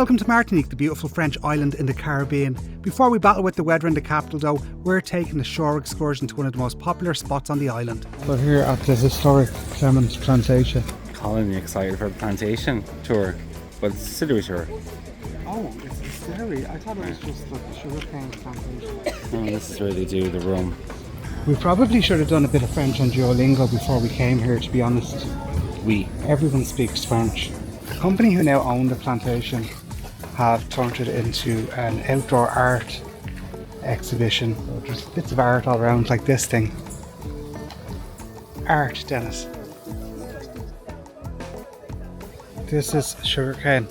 Welcome to Martinique, the beautiful French island in the Caribbean. Before we battle with the weather in the capital though, we're taking a shore excursion to one of the most popular spots on the island. We're here at the historic Clément Plantation. Colin, you excited for the plantation tour? Well, it's a distillery tour. Oh, it's a distillery. I thought it was just like a sugarcane plantation. Oh, this is where they do the rum. We probably should have done a bit of French on Duolingo before we came here, to be honest. Everyone speaks French. The company who now own the plantation have turned it into an outdoor art exhibition. There's bits of art all around, like this thing. Art, Dennis. This is sugarcane.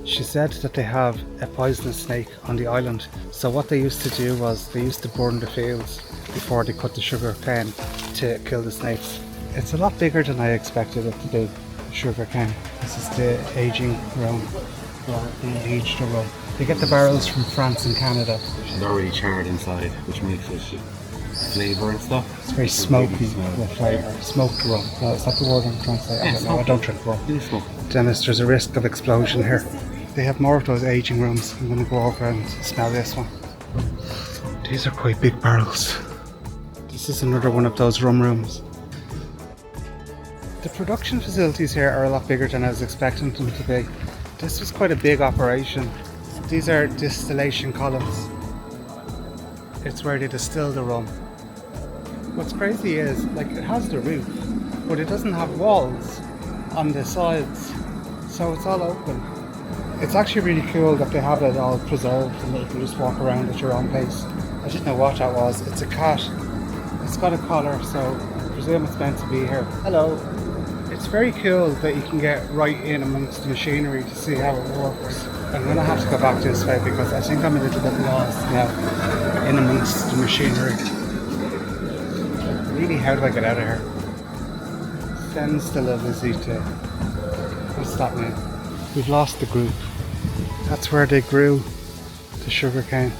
She said that they have a poisonous snake on the island, so what they used to do was they used to burn the fields before they cut the sugarcane to kill the snakes. It's a lot bigger than I expected it to be, sugarcane. This is the aging rum. They aged the rum. They get the barrels from France and Canada. It's already charred inside, which makes it flavour and stuff. It's very smoky with flavour. Smoked rum. No, is that the word I'm trying to say? I don't drink rum. Dennis, there's a risk of explosion here. They have more of those aging rums. I'm going to go over and smell this one. These are quite big barrels. This is another one of those rum rooms. The production facilities here are a lot bigger than I was expecting them to be. This was quite a big operation. These are distillation columns. It's where they distill the rum. What's crazy is, like, it has the roof, but it doesn't have walls on the sides, so it's all open. It's actually really cool that they have it all preserved and that you can just walk around at your own pace. I didn't know what that was. It's a cat. It's got a collar, so I presume it's meant to be here. Hello. It's very cool that you can get right in amongst the machinery to see how it works. I'm going to have to go back this way because I think I'm a little bit lost now in amongst the machinery. Really, how do I get out of here? Sends de la visite. What's that mean? We've lost the group. That's where they grew the sugarcane.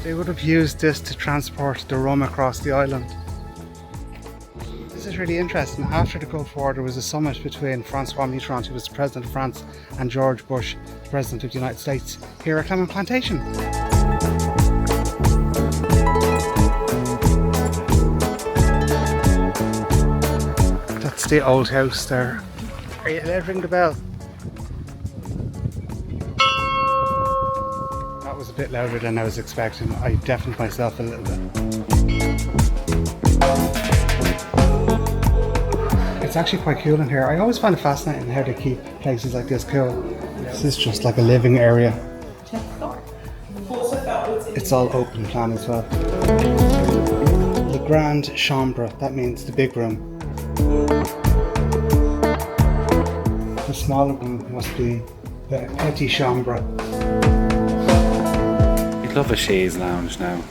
They would have used this to transport the rum across the island. This is really interesting. After the Gulf War, there was a summit between Francois Mitterrand, who was the President of France, and George Bush, the President of the United States, here at Clément Plantation. That's the old house there. Are you allowed to ring the bell? That was a bit louder than I was expecting. I deafened myself a little bit. It's actually quite cool in here. I always find it fascinating how they keep places like this cool. This is just like a living area. It's all open plan as well. The Grande Chambre, that means the big room. The smaller room must be the Petit Chambre. You'd love a chaise lounge now.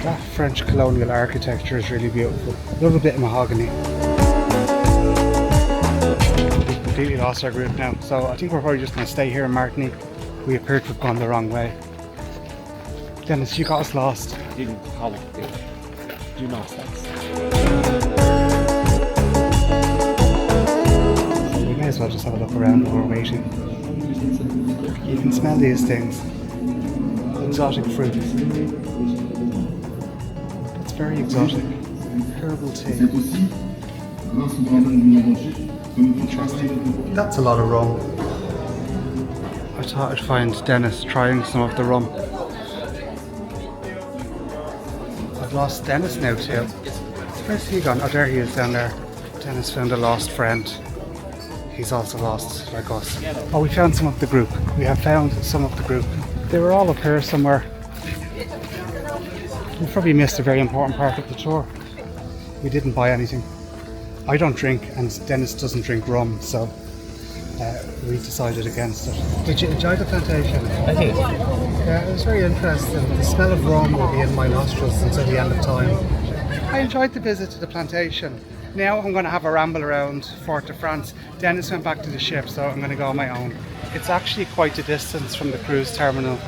That French colonial architecture is really beautiful. A little bit of mahogany. We've completely lost our group now, so I think we're probably just going to stay here in Martinique. We appear to have gone the wrong way. Dennis, you got us lost. Do not We may as well just have a look around while we're waiting. You can smell these things. Exotic fruit. It's very exotic. Herbal tea. Interesting. That's a lot of rum. I thought I'd find Dennis trying some of the rum. I've lost Dennis now too. Where's he gone? Oh, there he is down there. Dennis found a lost friend. He's also lost, like us. Oh, we found some of the group. We have found some of the group. They were all up here somewhere. We probably missed a very important part of the tour. We didn't buy anything. I don't drink, and Dennis doesn't drink rum, so we decided against it. Did you enjoy the plantation? I did. Yeah, it was very interesting. The smell of rum will be in my nostrils until the end of time. I enjoyed the visit to the plantation. Now I'm going to have a ramble around Fort de France. Dennis went back to the ship, so I'm going to go on my own. It's actually quite a distance from the cruise terminal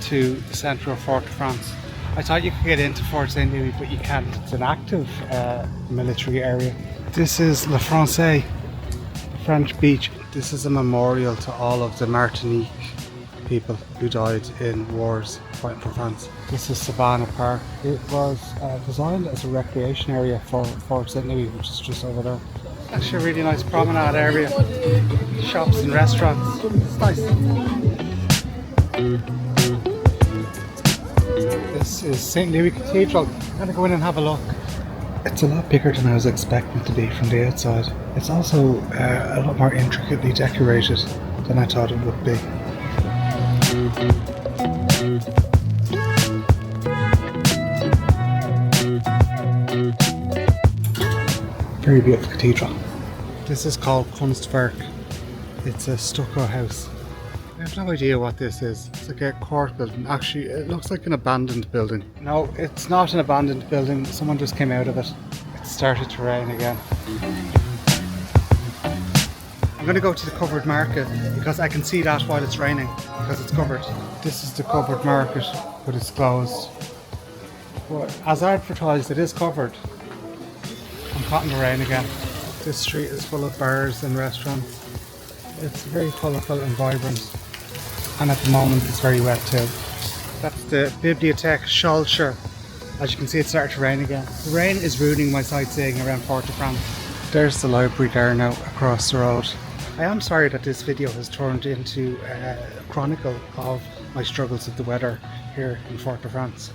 to the centre of Fort de France. I thought you could get into Fort St. Louis, but you can't. It's an active military area. This is La Française, the French beach. This is a memorial to all of the Martinique people who died in wars fighting for France. This is Savannah Park. It was designed as a recreation area for Fort St. Louis, which is just over there. Actually a really nice promenade area. Shops and restaurants. It's nice. This is St. Louis Cathedral. I'm going to go in and have a look. It's a lot bigger than I was expecting it to be from the outside. It's also a lot more intricately decorated than I thought it would be. Very beautiful cathedral. This is called Kunstwerk. It's a stucco house. I have no idea what this is. It's like a court building. Actually, it looks like an abandoned building. No, it's not an abandoned building. Someone just came out of it. It started to rain again. I'm going to go to the covered market because I can see that while it's raining because it's covered. This is the covered market, but it's closed. But as advertised, it is covered. I'm caught in the rain again. This street is full of bars and restaurants. It's very colourful and vibrant. And at the moment it's very wet too. That's the Bibliothèque Schœlcher. As you can see, it started to rain again. The rain is ruining my sightseeing around Port-de-France. There's the library there now across the road. I am sorry that this video has turned into a chronicle of my struggles with the weather here in Port-de-France.